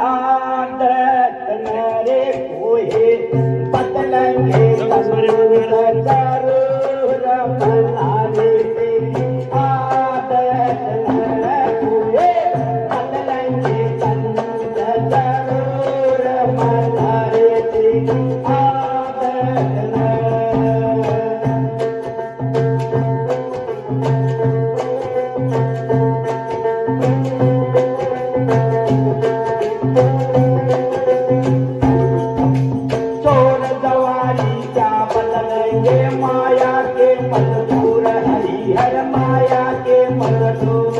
आदत न रे कोई बदलेंगे जरूर मना रे तेरी आदत न कोई बदलेंगे जरूर मना रे तेरी आदत न चोर सवारी क्या बदलेंगे माया के मजदूर हरिहर माया के मजदूर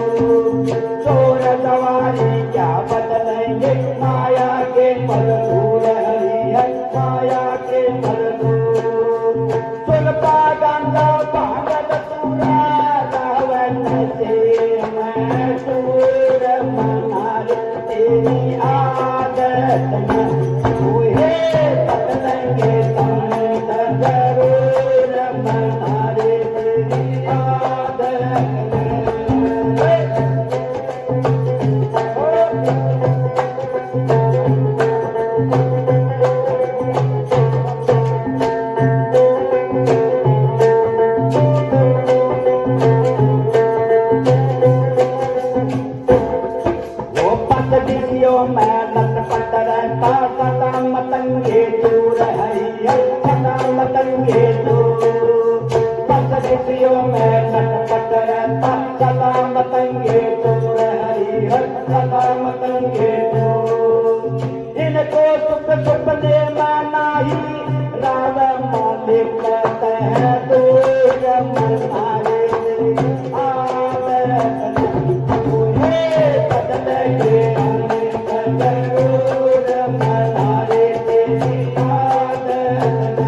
चोर सवारी क्या बदलेंगे माया के मजदूर हरिहर माया के मजदूर सुनता गंगा पागल सूरा रावण से मैं सूर मना रे तेरी आदत न कोई बदलेंगे संत जरूर मना रे तेरी आदत वो पतलियों में लटपट रहता सदा मतंगे दूर हरिहर सदा मतंगे दूर पतलियों में लटपट रहता सदा मतंगे दूर हरिहर सदा मतंगे दूर इनको सुख सुपने में नाही राव मालिक कहते हैं दूर मना रे तेरी आदत बदलेंगे जरूर मना रे तेरी आदत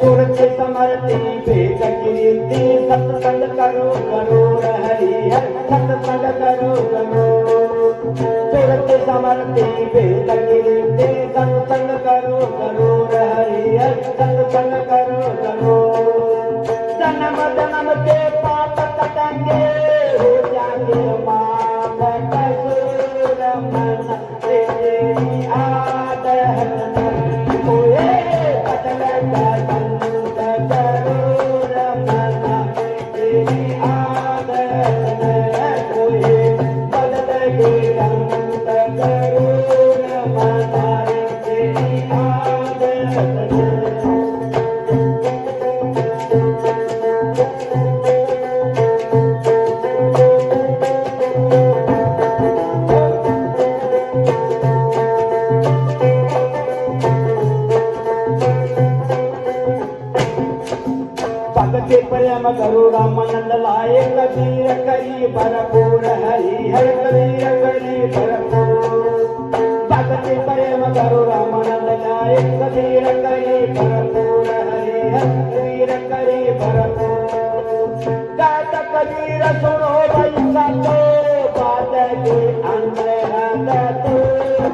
सूरज समरती भेद कीर्ति सत्संग करो करोड़ हरिहर सत्संग करो करोड़ सूरज समरती भेद कीर्ति सत्संग करो करोड़ हरिहर सत्संग करो करोड़ जन्म जन्म के पाप कटेंगे हो जाएंगे माफ कसूर मना रे तेरी आदत कोई बदलेगा संत जरूर मना रे तेरी आदत कोई बदलेगा संत जरूर मना रे तेरी आदत भगते प्रेम करो रामानंद लाए कबीर करी भरपूर हरिहर कबीर करी भरपूर भगते प्रेम करो रामानंद लाए कबीर करी भरपूर हरिहर कबीर करी भरपूर गात कबीर सुनो भाई सातो बात के अंदर है तू